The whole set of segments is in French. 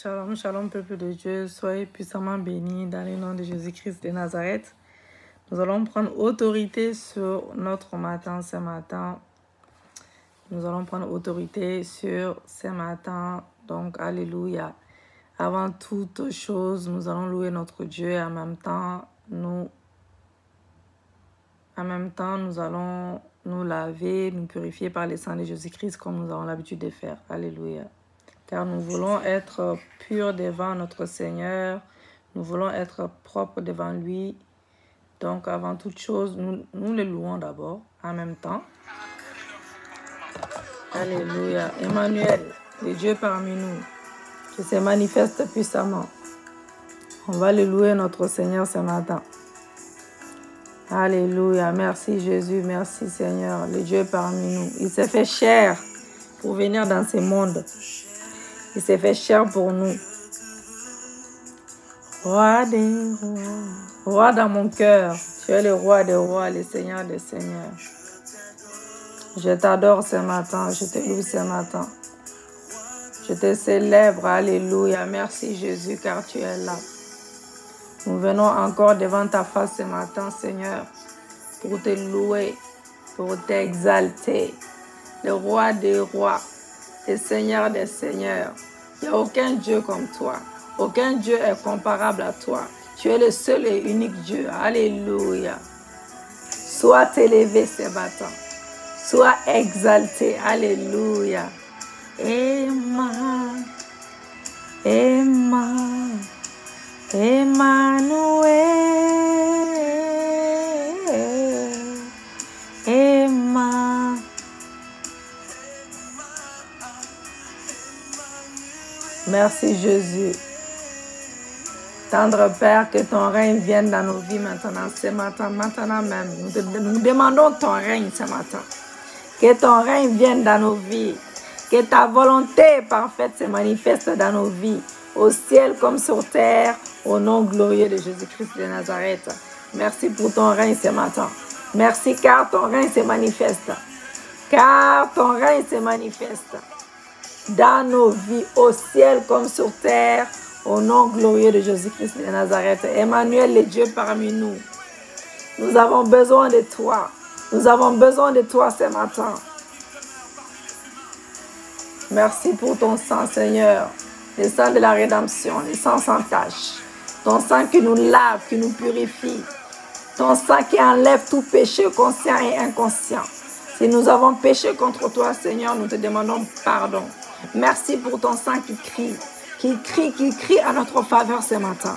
Shalom, shalom, peuple de Dieu, soyez puissamment bénis dans le nom de Jésus-Christ de Nazareth. Nous allons prendre autorité sur notre matin ce matin. Nous allons prendre autorité sur ce matin. Donc, alléluia. Avant toute chose, nous allons louer notre Dieu et en même temps, nous allons nous laver, nous purifier par le sang de Jésus-Christ comme nous avons l'habitude de faire. Alléluia. Car nous voulons être purs devant notre Seigneur. Nous voulons être propres devant lui. Donc, avant toute chose, nous le louons d'abord, en même temps. Alléluia. Emmanuel, le Dieu parmi nous, qui se manifeste puissamment. On va le louer, notre Seigneur, ce matin. Alléluia. Merci Jésus, merci Seigneur, le Dieu parmi nous. Il s'est fait chair pour venir dans ce monde. Il s'est fait chair pour nous. Roi des rois, roi dans mon cœur, tu es le roi des rois, le Seigneur des seigneurs. Je t'adore ce matin, je te loue ce matin. Je te célèbre, alléluia. Merci Jésus, car tu es là. Nous venons encore devant ta face ce matin, Seigneur, pour te louer, pour t'exalter. Le roi des rois, le Seigneur des seigneurs. Il n'y a aucun Dieu comme toi. Aucun Dieu est comparable à toi. Tu es le seul et unique Dieu. Alléluia. Sois élevé ce matin. Sois exalté. Alléluia. Emmanuel. Merci Jésus. Tendre Père, que ton règne vienne dans nos vies maintenant, ce matin, maintenant même. Nous demandons ton règne ce matin. Que ton règne vienne dans nos vies. Que ta volonté parfaite se manifeste dans nos vies, au ciel comme sur terre, au nom glorieux de Jésus-Christ de Nazareth. Merci pour ton règne ce matin. Merci car ton règne se manifeste. Car ton règne se manifeste dans nos vies, au ciel comme sur terre, au nom glorieux de Jésus-Christ de Nazareth. Emmanuel, le Dieu parmi nous. Nous avons besoin de toi. Nous avons besoin de toi ce matin. Merci pour ton sang, Seigneur. Le sang de la rédemption, le sang sans tache. Ton sang qui nous lave, qui nous purifie. Ton sang qui enlève tout péché conscient et inconscient. Si nous avons péché contre toi, Seigneur, nous te demandons pardon. Merci pour ton sang qui crie à notre faveur ce matin.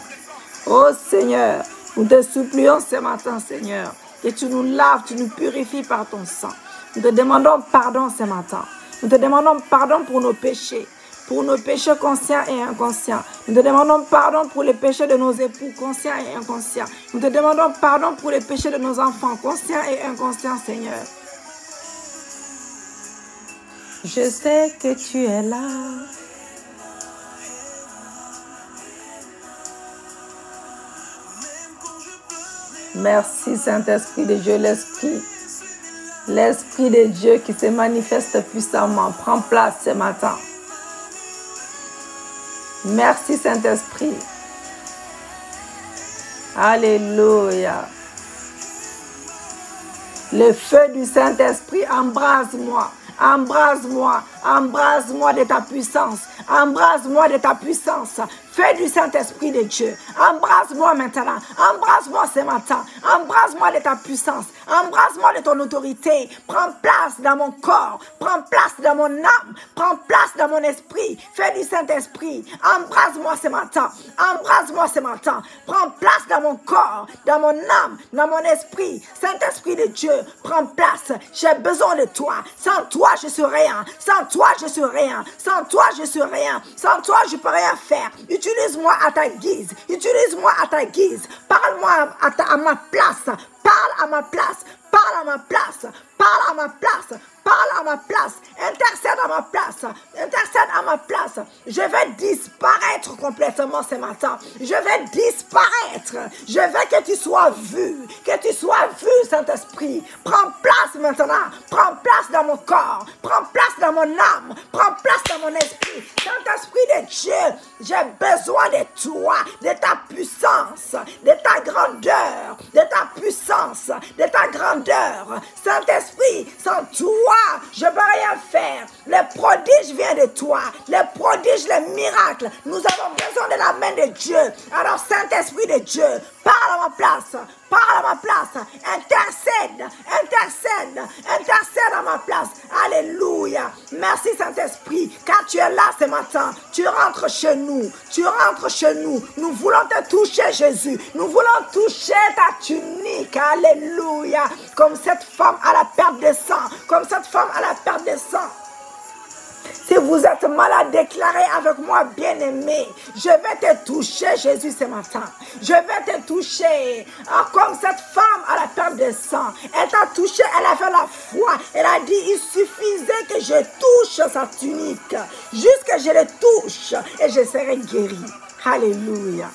Oh Seigneur, nous te supplions ce matin, Seigneur, que tu nous laves, tu nous purifies par ton sang. Nous te demandons pardon ce matin. Nous te demandons pardon pour nos péchés conscients et inconscients. Nous te demandons pardon pour les péchés de nos époux conscients et inconscients. Nous te demandons pardon pour les péchés de nos enfants conscients et inconscients, Seigneur. Je sais que tu es là. Merci Saint-Esprit de Dieu, l'Esprit. L'Esprit de Dieu qui se manifeste puissamment. Prends place ce matin. Merci Saint-Esprit. Alléluia. Le feu du Saint-Esprit, embrase-moi. Embrase-moi, embrase-moi de ta puissance, embrase-moi de ta puissance, feu du Saint-Esprit de Dieu, embrase-moi maintenant, embrase-moi ce matin, embrase-moi de ta puissance, embrase-moi de ton autorité, prends place dans mon corps, prends place dans mon âme, prends place dans mon esprit, feu du Saint-Esprit, embrase-moi ce matin, embrase-moi ce matin, prends place dans mon corps, dans mon âme, dans mon esprit, Saint-Esprit de Dieu, prends place, j'ai besoin de toi, sans toi je suis rien, sans toi je suis rien, sans toi je suis rien, sans toi je peux rien faire. Utilise-moi à ta guise, utilise-moi à ta guise, parle-moi à ma place, parle à ma place, parle à ma place, parle à ma place, parle à ma place, intercède à ma place, intercède à ma place. Je vais disparaître complètement ce matin. Je vais disparaître. Je veux que tu sois vu, Saint-Esprit. Prends place maintenant, prends place dans mon corps, prends place dans mon âme, prends place dans mon esprit. Saint-Esprit de Dieu, j'ai besoin de toi, de ta puissance, de ta grandeur, de ta puissance, de ta grandeur. Saint-Esprit, sans toi, je ne peux rien faire. Le prodige vient de toi, le prodige, les miracles. Nous avons besoin de la main de Dieu. Alors, Saint-Esprit de Dieu, parle à ma place. Parle à ma place, intercède à ma place. Alléluia. Merci Saint-Esprit, car tu es là ce matin. Tu rentres chez nous. Nous voulons te toucher, Jésus. Nous voulons toucher ta tunique. Alléluia. Comme cette femme à la perte de sang. Si vous êtes malade, déclarez avec moi, bien-aimé. Je vais te toucher, Jésus, ce matin. Je vais te toucher. Comme cette femme à la perte de sang. Elle t'a touché, elle a fait la foi. Elle a dit, il suffisait que je touche sa tunique. Juste que je le touche et je serai guéri. Alléluia.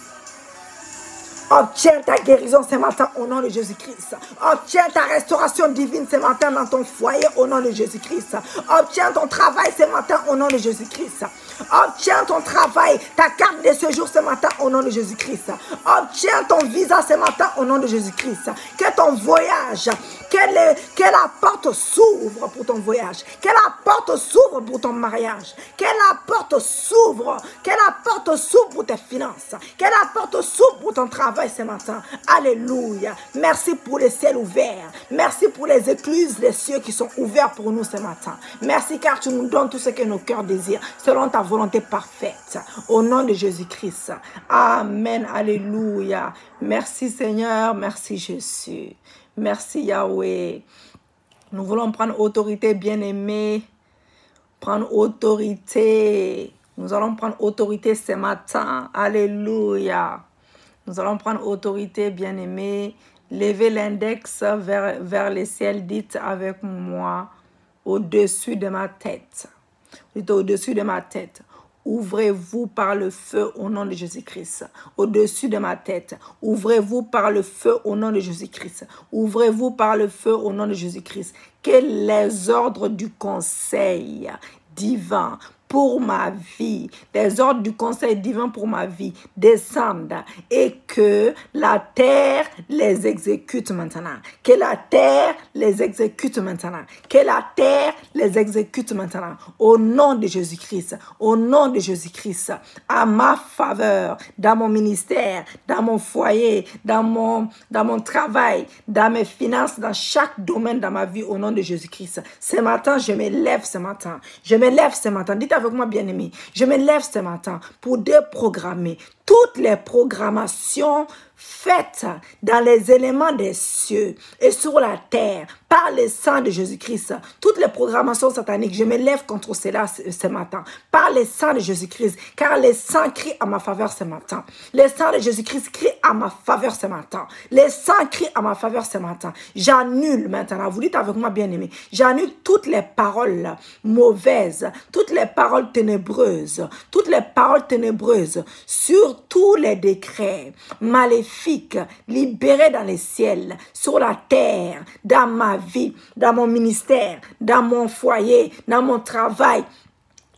Obtiens ta guérison ce matin au nom de Jésus-Christ. Obtiens ta restauration divine ce matin dans ton foyer au nom de Jésus-Christ. Obtiens ton travail ce matin au nom de Jésus-Christ. Obtiens ton travail, ta carte de séjour ce matin au nom de Jésus-Christ. Obtiens ton visa ce matin au nom de Jésus-Christ. Que ton voyage, que la porte s'ouvre pour ton voyage. Que la porte s'ouvre pour ton mariage. Que la porte s'ouvre. Que la porte s'ouvre pour tes finances. Que la porte s'ouvre pour ton travail ce matin. Alléluia. Merci pour les ciels ouverts. Merci pour les écluses des cieux qui sont ouverts pour nous ce matin. Merci car tu nous donnes tout ce que nos cœurs désirent selon ta volonté parfaite. Au nom de Jésus-Christ. Amen. Alléluia. Merci Seigneur. Merci Jésus. Merci Yahweh. Nous voulons prendre autorité, bien-aimés. Prendre autorité. Nous allons prendre autorité ce matin. Alléluia. Nous allons prendre autorité, bien-aimés. Levez l'index vers les ciels. Dites avec moi, au-dessus de ma tête. Dites au-dessus de ma tête. Ouvrez-vous par le feu au nom de Jésus-Christ. Au-dessus de ma tête. Ouvrez-vous par le feu au nom de Jésus-Christ. Ouvrez-vous par le feu au nom de Jésus-Christ. Que les ordres du conseil divin pour ma vie, les ordres du conseil divin pour ma vie descendent et que la terre les exécute maintenant. Que la terre les exécute maintenant. Que la terre les exécute maintenant. Au nom de Jésus-Christ, au nom de Jésus-Christ, à ma faveur, dans mon ministère, dans mon foyer, dans mon travail, dans mes finances, dans chaque domaine dans ma vie, au nom de Jésus-Christ. Ce matin, je me lève ce matin. Je me lève ce matin. Dites avec moi, bien-aimé, je me lève ce matin pour déprogrammer toutes les programmations faites dans les éléments des cieux et sur la terre par le sang de Jésus-Christ. Toutes les programmations sataniques, je me lève contre cela ce matin par le sang de Jésus-Christ, car le sang crie à ma faveur ce matin. Le sang de Jésus-Christ crie à ma faveur ce matin. Le sang crie à ma faveur ce matin. J'annule maintenant, vous dites avec moi, bien-aimé, j'annule toutes les paroles mauvaises, toutes les paroles ténébreuses sur tous les décrets maléfiques libérés dans les ciels, sur la terre, dans ma vie, dans mon ministère, dans mon foyer, dans mon travail,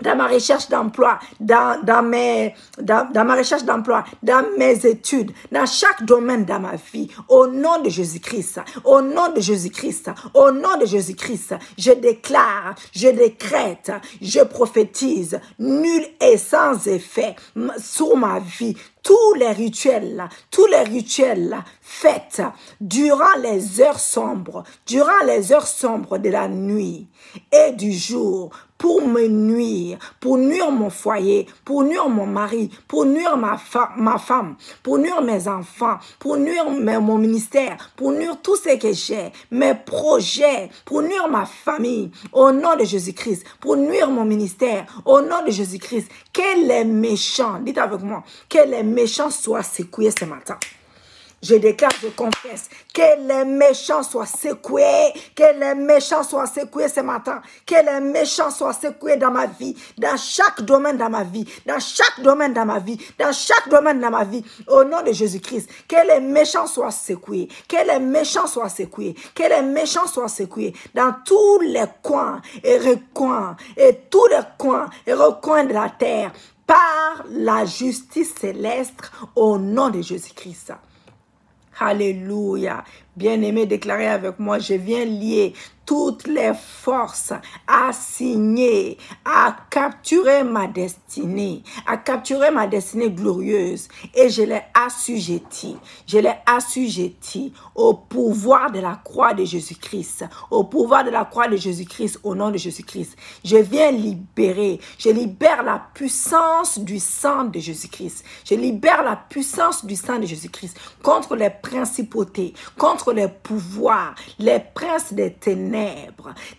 dans ma recherche d'emploi, dans ma recherche d'emploi, dans mes études, dans chaque domaine de ma vie, au nom de Jésus-Christ, au nom de Jésus-Christ, au nom de Jésus-Christ, je déclare, je décrète, je prophétise, nul et sans effet sur ma vie. Tous les rituels faits durant les heures sombres de la nuit et du jour, pour me nuire, pour nuire mon foyer, pour nuire mon mari, pour nuire ma femme, pour nuire mes enfants, pour nuire mon ministère, pour nuire tout ce que j'ai, mes projets, pour nuire ma famille, au nom de Jésus-Christ, pour nuire mon ministère, au nom de Jésus-Christ. Que les méchants, dites avec moi, que les méchants soient secoués ce matin. Je déclare, je confesse que les méchants soient secoués, que les méchants soient secoués ce matin, que les méchants soient secoués dans ma vie, dans chaque domaine dans ma vie, dans chaque domaine dans ma vie, dans chaque domaine dans ma vie, au nom de Jésus-Christ, que les méchants soient secoués, que les méchants soient secoués, que les méchants soient secoués dans tous les coins et recoins, et tous les coins et recoins de la terre, par la justice céleste, au nom de Jésus-Christ. Alléluia. Bien-aimé, déclarez avec moi, je viens lier toutes les forces assignées à capturer ma destinée glorieuse, et je l'ai assujettie au pouvoir de la croix de Jésus-Christ, au pouvoir de la croix de Jésus-Christ, au nom de Jésus-Christ. Je viens libérer, je libère la puissance du sang de Jésus-Christ, je libère la puissance du sang de Jésus-Christ contre les principautés, contre les pouvoirs, les princes des ténèbres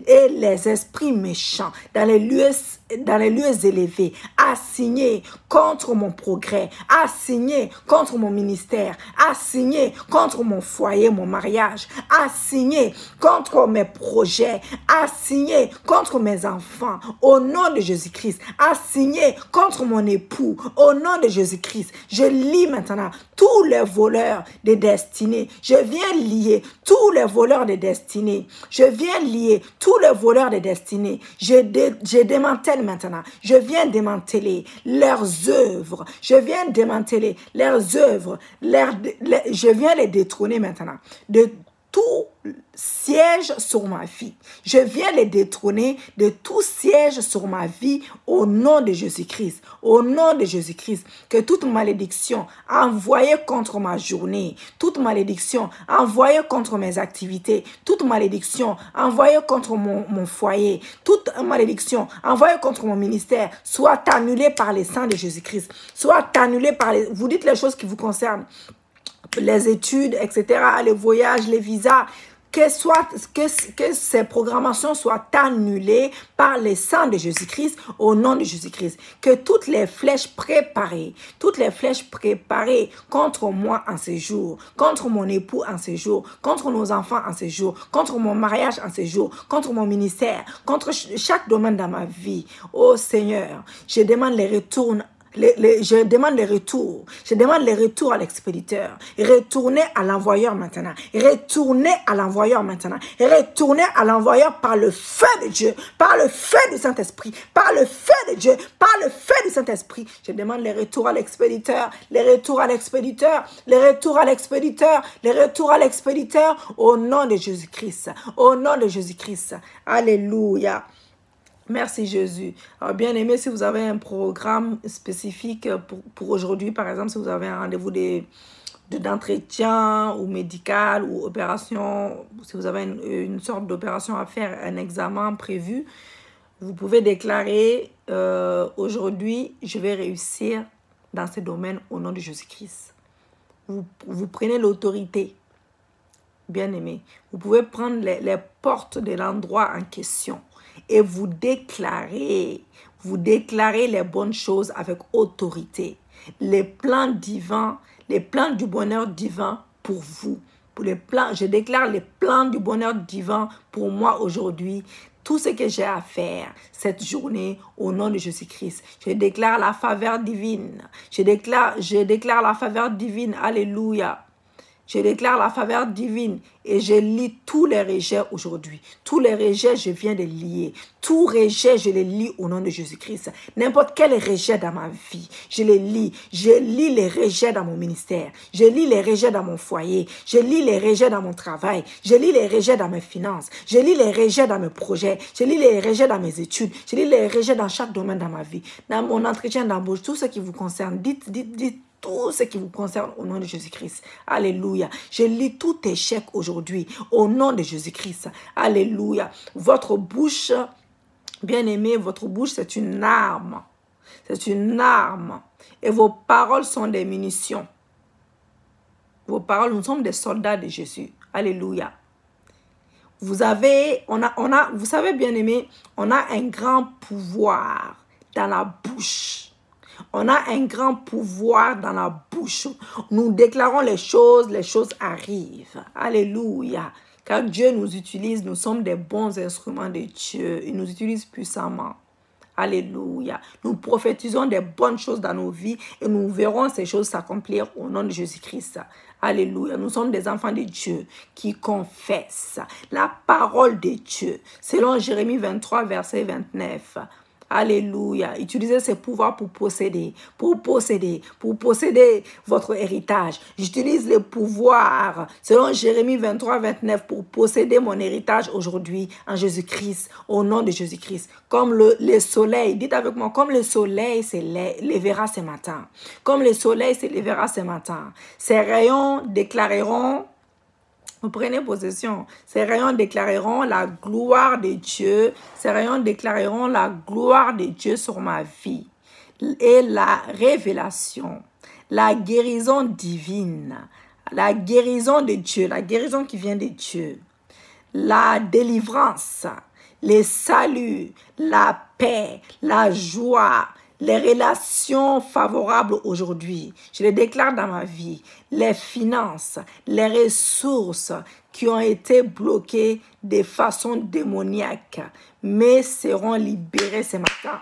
et les esprits méchants dans les lieux élevés, assignés contre mon progrès, assignés contre mon ministère, assignés contre mon foyer, mon mariage, assignés contre mes projets, assignés contre mes enfants, au nom de Jésus-Christ, assignés contre mon époux, au nom de Jésus-Christ. Je lis maintenant tous les voleurs de destinée. Je viens lier tous les voleurs de destinée. Je viens lier tous les voleurs de destinée. Je démantèle maintenant. Je viens démanteler leurs œuvres. Je viens démanteler leurs œuvres. Je viens les détrôner maintenant de tout siège sur ma vie. Je viens les détrôner de tout siège sur ma vie au nom de Jésus-Christ. Au nom de Jésus-Christ, que toute malédiction envoyée contre ma journée, toute malédiction envoyée contre mes activités, toute malédiction envoyée contre mon foyer, toute malédiction envoyée contre mon ministère soit annulée par le sang de Jésus-Christ. Soit annulée par les... Vous dites les choses qui vous concernent. Les études, etc., les voyages, les visas, que ces programmations soient annulées par le sang de Jésus-Christ, au nom de Jésus-Christ. Que toutes les flèches préparées contre moi en ce jour, contre mon époux en ce jour, contre nos enfants en ce jour, contre mon mariage en ce jour, contre mon ministère, contre chaque domaine dans ma vie, oh Seigneur, je demande les retours. Je demande les retours. Je demande les retours à l'expéditeur. Retournez à l'envoyeur maintenant. Retournez à l'envoyeur maintenant. Retournez à l'envoyeur par le feu de Dieu, par le feu du Saint-Esprit, par le feu de Dieu, par le feu du Saint-Esprit. Je demande les retours à l'expéditeur, les retours à l'expéditeur, les retours à l'expéditeur, les retours à l'expéditeur, au nom de Jésus-Christ. Au nom de Jésus-Christ. Alléluia. Merci Jésus. Alors, bien aimé, si vous avez un programme spécifique pour aujourd'hui, par exemple, si vous avez un rendez-vous d'entretien ou médical ou opération, si vous avez une sorte d'opération à faire, un examen prévu, vous pouvez déclarer aujourd'hui, je vais réussir dans ce domaine au nom de Jésus-Christ. Vous prenez l'autorité, bien aimé. Vous pouvez prendre les portes de l'endroit en question. Et vous déclarez les bonnes choses avec autorité. Les plans divins, les plans du bonheur divin pour vous. Je déclare les plans du bonheur divin pour moi aujourd'hui. Tout ce que j'ai à faire cette journée au nom de Jésus-Christ. Je déclare la faveur divine. Je déclare la faveur divine. Alléluia. Je déclare la faveur divine et je lis tous les rejets aujourd'hui. Tous les rejets, je viens de lier. Tout rejet, je les lis au nom de Jésus-Christ. N'importe quel rejet dans ma vie, je les lis. Je lis les rejets dans mon ministère. Je lis les rejets dans mon foyer. Je lis les rejets dans mon travail. Je lis les rejets dans mes finances. Je lis les rejets dans mes projets. Je lis les rejets dans mes études. Je lis les rejets dans chaque domaine dans ma vie. Dans mon entretien d'embauche, tout ce qui vous concerne, dites tout ce qui vous concerne au nom de Jésus-Christ. Alléluia. Je lis tout échec aujourd'hui au nom de Jésus-Christ. Alléluia. Votre bouche, bien-aimé, votre bouche, c'est une arme. C'est une arme. Et vos paroles sont des munitions. Vos paroles, nous sommes des soldats de Jésus. Alléluia. Vous savez, bien-aimé, on a un grand pouvoir dans la bouche. On a un grand pouvoir dans la bouche. Nous déclarons les choses arrivent. Alléluia. Car Dieu nous utilise, nous sommes des bons instruments de Dieu. Il nous utilise puissamment. Alléluia. Nous prophétisons des bonnes choses dans nos vies et nous verrons ces choses s'accomplir au nom de Jésus-Christ. Alléluia. Nous sommes des enfants de Dieu qui confessent la parole de Dieu. Selon Jérémie 23, verset 29. Alléluia. Utilisez ces pouvoirs pour posséder votre héritage. J'utilise les pouvoirs, selon Jérémie 23, 29, pour posséder mon héritage aujourd'hui en Jésus-Christ, au nom de Jésus-Christ. Comme le soleil, dites avec moi, comme le soleil s'élèvera ce matin. Comme le soleil s'élèvera ce matin. Ces rayons déclareront, vous prenez possession. Ces rayons déclareront la gloire de Dieu. Ces rayons déclareront la gloire de Dieu sur ma vie. Et la révélation, la guérison divine, la guérison de Dieu, la guérison qui vient de Dieu, la délivrance, les saluts, la paix, la joie, les relations favorables aujourd'hui, je les déclare dans ma vie, les finances, les ressources qui ont été bloquées de façon démoniaque, mais seront libérées ce matin,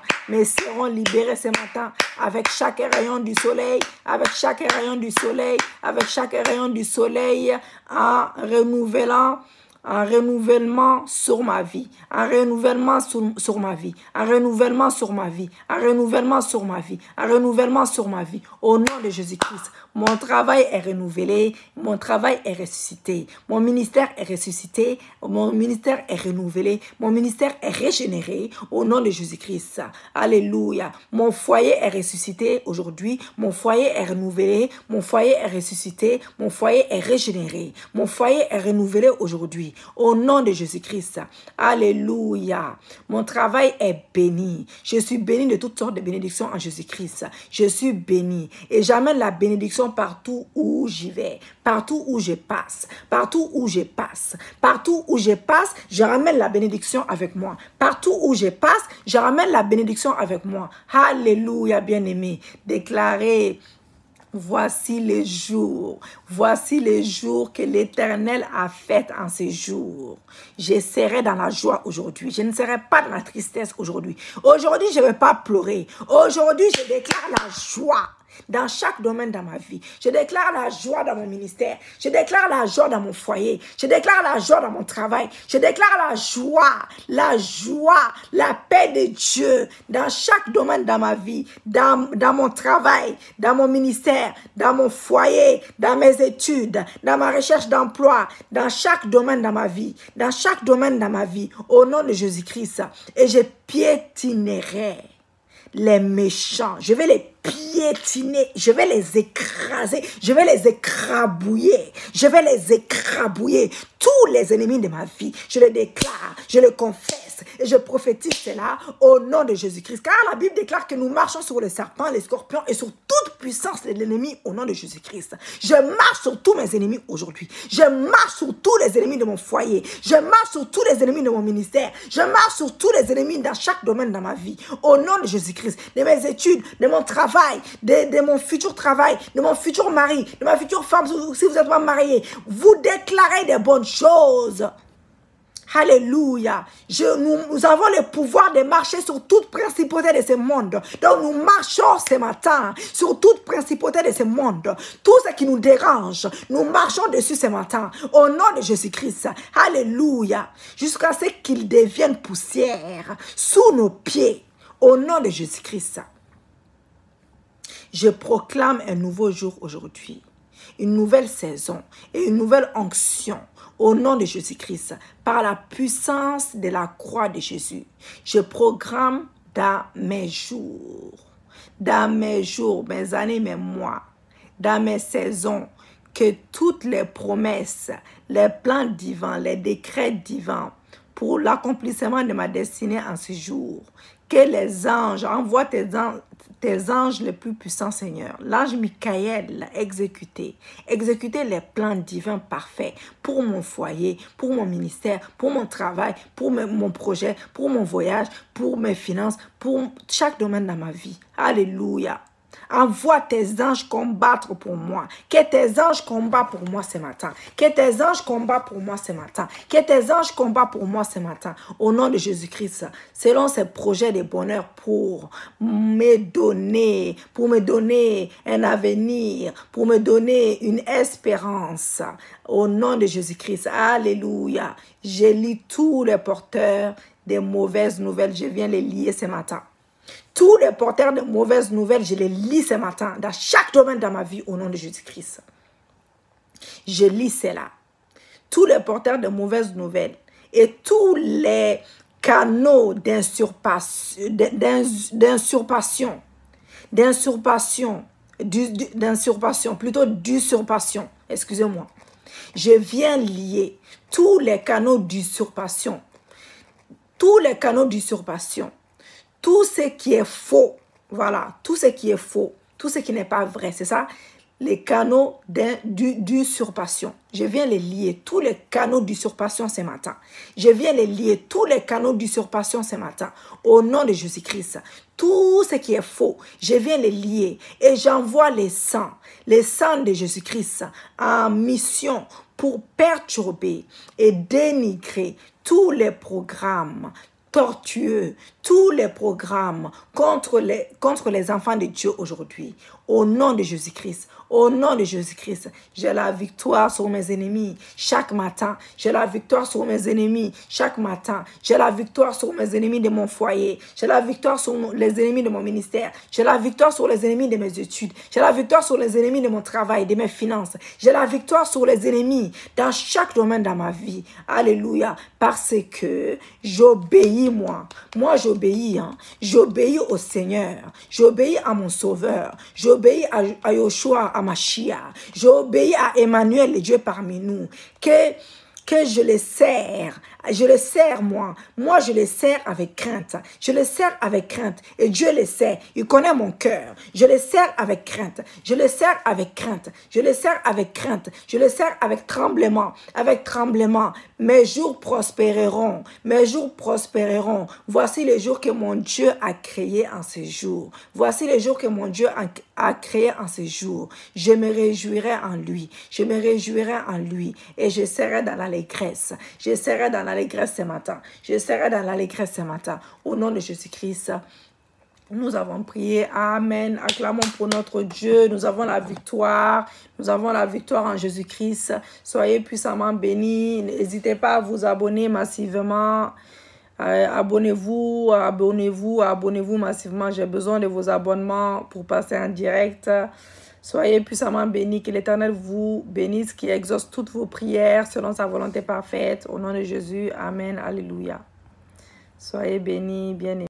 avec chaque rayon du soleil, avec chaque rayon du soleil, avec chaque rayon du soleil, en renouvelant, un renouvellement sur ma vie, un renouvellement sur ma vie, un renouvellement sur ma vie, un renouvellement sur ma vie, un renouvellement sur ma vie. Au nom de Jésus-Christ, mon travail est renouvelé, mon travail est ressuscité, mon ministère est ressuscité, mon ministère est renouvelé, mon ministère est régénéré au nom de Jésus-Christ. Alléluia. Mon foyer est ressuscité aujourd'hui, mon foyer est renouvelé, mon foyer est ressuscité, mon foyer est régénéré, mon foyer est renouvelé aujourd'hui. Au nom de Jésus-Christ. Alléluia. Mon travail est béni. Je suis béni de toutes sortes de bénédictions en Jésus-Christ. Je suis béni. Et j'amène la bénédiction partout où j'y vais. Partout où je passe. Partout où je passe. Partout où je passe, je ramène la bénédiction avec moi. Partout où je passe, je ramène la bénédiction avec moi. Alléluia, bien-aimé. Déclarez. Voici les jours que l'Éternel a fait en ces jours. Je serai dans la joie aujourd'hui. Je ne serai pas dans la tristesse aujourd'hui. Aujourd'hui, je ne vais pas pleurer. Aujourd'hui, je déclare la joie dans chaque domaine de ma vie. Je déclare la joie dans mon ministère. Je déclare la joie dans mon foyer. Je déclare la joie dans mon travail. Je déclare la joie, la paix de Dieu dans chaque domaine de ma vie, dans mon travail, dans mon ministère, dans mon foyer, dans mes études, dans ma recherche d'emploi, dans chaque domaine de ma vie, au nom de Jésus-Christ. Et je piétinerai les méchants. Je vais les piétiner, je vais les écraser, je vais les écrabouiller, tous les ennemis de ma vie. Je les déclare, je les confesse et je prophétise cela au nom de Jésus-Christ. Car la Bible déclare que nous marchons sur les serpents, les scorpions et sur toute puissance de l'ennemi au nom de Jésus-Christ. Je marche sur tous mes ennemis aujourd'hui. Je marche sur tous les ennemis de mon foyer. Je marche sur tous les ennemis de mon ministère. Je marche sur tous les ennemis dans chaque domaine de ma vie. Au nom de Jésus-Christ, de mes études, de mon travail, de mon futur travail, de mon futur mari, de ma future femme, si vous n'êtes pas marié, vous déclarez des bonnes choses. Alléluia. Nous avons le pouvoir de marcher sur toute principauté de ce monde. Donc nous marchons ce matin sur toute principauté de ce monde. Tout ce qui nous dérange, nous marchons dessus ce matin. Au nom de Jésus-Christ. Alléluia. Jusqu'à ce qu'il devienne poussière sous nos pieds. Au nom de Jésus-Christ. Je proclame un nouveau jour aujourd'hui. Une nouvelle saison et une nouvelle onction. Au nom de Jésus-Christ, par la puissance de la croix de Jésus, je programme dans mes jours, mes années, mes mois, dans mes saisons, que toutes les promesses, les plans divins, les décrets divins pour l'accomplissement de ma destinée en ce jour, que les anges, envoie tes tes anges les plus puissants, Seigneur. L'ange Michael, exécuter les plans divins parfaits pour mon foyer, pour mon ministère, pour mon travail, pour mon projet, pour mon voyage, pour mes finances, pour chaque domaine dans ma vie. Alléluia. Envoie tes anges combattre pour moi. Que tes anges combattent pour moi ce matin. Que tes anges combattent pour moi ce matin. Que tes anges combattent pour moi ce matin. Au nom de Jésus-Christ, selon ses projets de bonheur pour me donner un avenir, pour me donner une espérance. Au nom de Jésus-Christ, alléluia. Je lis tous les porteurs des mauvaises nouvelles. Je viens les lier ce matin. Tous les porteurs de mauvaises nouvelles, je les lis ce matin dans chaque domaine de ma vie au nom de Jésus-Christ. Je lis cela. Tous les porteurs de mauvaises nouvelles et tous les canaux d'usurpation, excusez-moi. Je viens lier tous les canaux d'usurpation. Tous les canaux d'usurpation. Tout ce qui est faux, voilà, tout ce qui est faux, tout ce qui n'est pas vrai, c'est ça, les canaux d'usurpation. Je viens les lier, tous les canaux d'usurpation ce matin. Je viens les lier, tous les canaux d'usurpation ce matin, au nom de Jésus-Christ. Tout ce qui est faux, je viens les lier et j'envoie les sangs de Jésus-Christ en mission pour perturber et dénigrer tous les programmes tortueux, tous les programmes contre les enfants de Dieu aujourd'hui. Au nom de Jésus-Christ, au nom de Jésus-Christ, j'ai la victoire sur mes ennemis chaque matin. J'ai la victoire sur mes ennemis chaque matin. J'ai la victoire sur mes ennemis de mon foyer. J'ai la victoire sur les ennemis de mon ministère. J'ai la victoire sur les ennemis de mes études. J'ai la victoire sur les ennemis de mon travail, de mes finances. J'ai la victoire sur les ennemis dans chaque domaine de ma vie. Alléluia. Parce que j'obéis moi. Moi, j'obéis. J'obéis au Seigneur. J'obéis à mon Sauveur. J'obéis à Yoshua, à Mashiach. J'obéis à Emmanuel, le Dieu parmi nous. Que je les sers. Je les sers, moi. Moi, je les sers avec crainte. Je les sers avec crainte. Et Dieu les sert. Il connaît mon cœur. Je les sers avec crainte. Je les sers avec crainte. Je les sers avec crainte. Je les sers avec tremblement. Avec tremblement. Mes jours prospéreront. Mes jours prospéreront. Voici les jours que mon Dieu a créés en ces jours. Voici les jours que mon Dieu a créés en ces jours. Je me réjouirai en lui. Je me réjouirai en lui. Et je serai dans l'allégresse. Je serai dans l'allégresse ce matin. Je serai dans l'allégresse ce matin. Au nom de Jésus-Christ, nous avons prié. Amen. Acclamons pour notre Dieu. Nous avons la victoire. Nous avons la victoire en Jésus-Christ. Soyez puissamment bénis. N'hésitez pas à vous abonner massivement. Abonnez-vous massivement. J'ai besoin de vos abonnements pour passer en direct. Soyez puissamment bénis, que l'Éternel vous bénisse, qui exauce toutes vos prières selon sa volonté parfaite. Au nom de Jésus, amen, alléluia. Soyez bénis, bien-aimés.